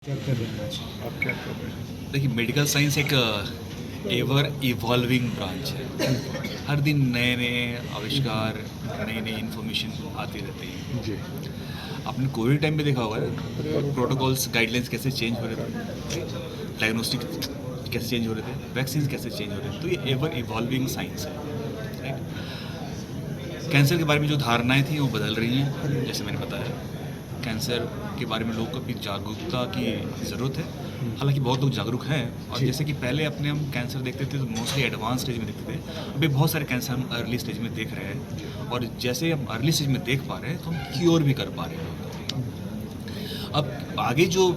क्या कर रहे हैं आज? आप क्या कर रहे हैं? देखिए, मेडिकल साइंस एक एवर इवॉल्विंग ब्रांच है। हर दिन नए नए आविष्कार, नई नई इन्फॉर्मेशन आती रहती है। जी। आपने कोविड टाइम पे देखा होगा प्रोटोकॉल्स गाइडलाइंस कैसे चेंज हो रहे थे, डायग्नोस्टिक कैसे चेंज हो रहे थे, वैक्सीन कैसे चेंज हो रहे थे। तो ये एवर इवॉल्विंग साइंस है, राइट। कैंसर के बारे में जो धारणाएं थी वो बदल रही हैं। जैसे मैंने बताया, कैंसर के बारे में लोगों को भी जागरूकता की ज़रूरत है। हालांकि बहुत लोग जागरूक हैं, और जी। जैसे कि पहले अपने हम कैंसर देखते थे तो मोस्टली एडवांस स्टेज में देखते थे। अभी बहुत सारे कैंसर हम अर्ली स्टेज में देख रहे हैं, और जैसे हम अर्ली स्टेज में देख पा रहे हैं तो हम क्योर भी कर पा रहे हैं। अब आगे जो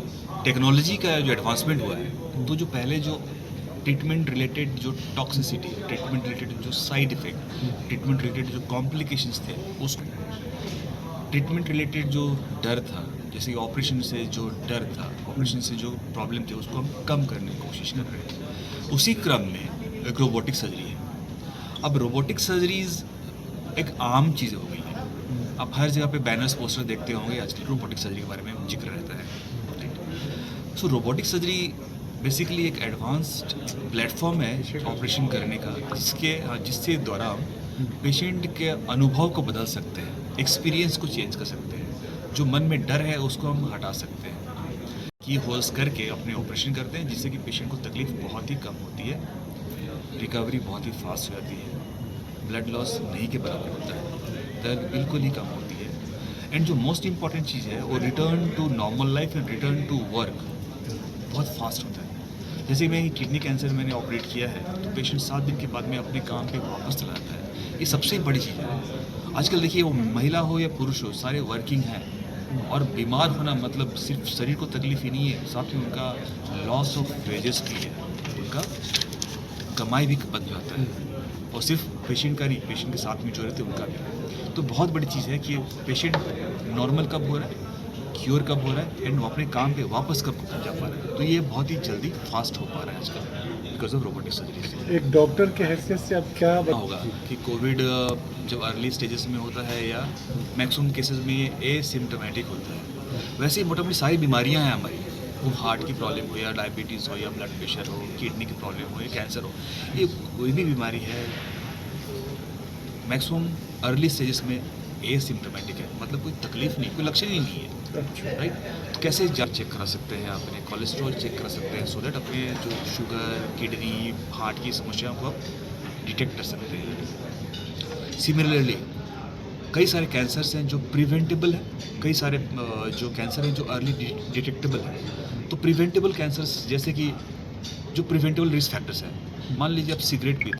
टेक्नोलॉजी का जो एडवांसमेंट हुआ है, तो जो पहले जो ट्रीटमेंट रिलेटेड जो टॉक्सिसिटी, ट्रीटमेंट रिलेटेड जो साइड इफेक्ट, ट्रीटमेंट रिलेटेड जो कॉम्प्लिकेशंस थे, उस ट्रीटमेंट रिलेटेड जो डर था, जैसे ऑपरेशन से जो डर था, ऑपरेशन से जो प्रॉब्लम थे, उसको हम कम करने की कोशिश कर रहे हैं। उसी क्रम में एक रोबोटिक सर्जरी है। अब रोबोटिक सर्जरीज एक आम चीज़ हो गई है। आप हर जगह पे बैनर्स, पोस्टर देखते होंगे, आजकल रोबोटिक सर्जरी के बारे में जिक्र रहता है। सो रोबोटिक सर्जरी बेसिकली एक एडवांस्ड प्लेटफॉर्म है ऑपरेशन करने का, जिसके द्वारा हम पेशेंट के अनुभव को बदल सकते हैं, एक्सपीरियंस को चेंज कर सकते हैं। जो मन में डर है उसको हम हटा सकते हैं। की होल्स करके अपने ऑपरेशन करते हैं, जिससे कि पेशेंट को तकलीफ बहुत ही कम होती है, रिकवरी बहुत ही फास्ट हो जाती है, ब्लड लॉस नहीं के बराबर होता है, दर्द बिल्कुल ही कम होती है, एंड जो मोस्ट इम्पॉर्टेंट चीज़ है वो return to normal life and return to work बहुत फास्ट होता है। जैसे मैं किडनी कैंसर मैंने ऑपरेट किया है, तो पेशेंट 7 दिन के बाद में अपने काम पे वापस चला जाता है। ये सबसे बड़ी चीज़ है। आजकल देखिए, वो महिला हो या पुरुष हो, सारे वर्किंग हैं, और बीमार होना मतलब सिर्फ शरीर को तकलीफ ही नहीं है, साथ में उनका लॉस ऑफ वेजेस भी है, उनका कमाई भी बन जाता है, और सिर्फ पेशेंट का नहीं, पेशेंट के साथ में जो रहते हैं उनका भी। तो बहुत बड़ी चीज़ है कि पेशेंट नॉर्मल कब हो रहा है, क्योर कब हो रहा है, एंड वो अपने काम पे वापस कब जा पा रहा है। तो ये बहुत ही जल्दी फास्ट हो पा रहा है आजकल बिकॉज ऑफ रोबोटिक सर्जरी। एक डॉक्टर के हैसियत से आप क्या होगा कि कोविड जब अर्ली स्टेजेस में होता है, या मैक्सिमम केसेस में ये एसिम्टोमेटिक होता है। वैसे ही मोटामोटी सारी बीमारियां हैं हमारी, वो हार्ट की प्रॉब्लम हो, या डायबिटीज़ हो, या ब्लड प्रेशर हो, किडनी की प्रॉब्लम हो, या कैंसर हो, ये कोई भी बीमारी है मैक्सिमम अर्ली स्टेजेस में एसिम्टोमेटिक है, मतलब कोई तकलीफ नहीं, कोई लक्षण ही नहीं है, राइट। तो कैसे जांच चेक करा सकते हैं, अपने कोलेस्ट्रॉल चेक करा सकते हैं, सो दैट अपने जो शुगर, किडनी, हार्ट की समस्याओं को आप डिटेक्ट कर सकते हैं। सिमिलरली कई सारे कैंसर्स हैं जो प्रिवेंटेबल हैं, कई सारे जो कैंसर हैं जो अर्ली डिटेक्टेबल हैं। तो प्रिवेंटेबल कैंसर्स, जैसे कि जो प्रिवेंटेबल रिस्क फैक्टर्स हैं, मान लीजिए आप सिगरेट पीते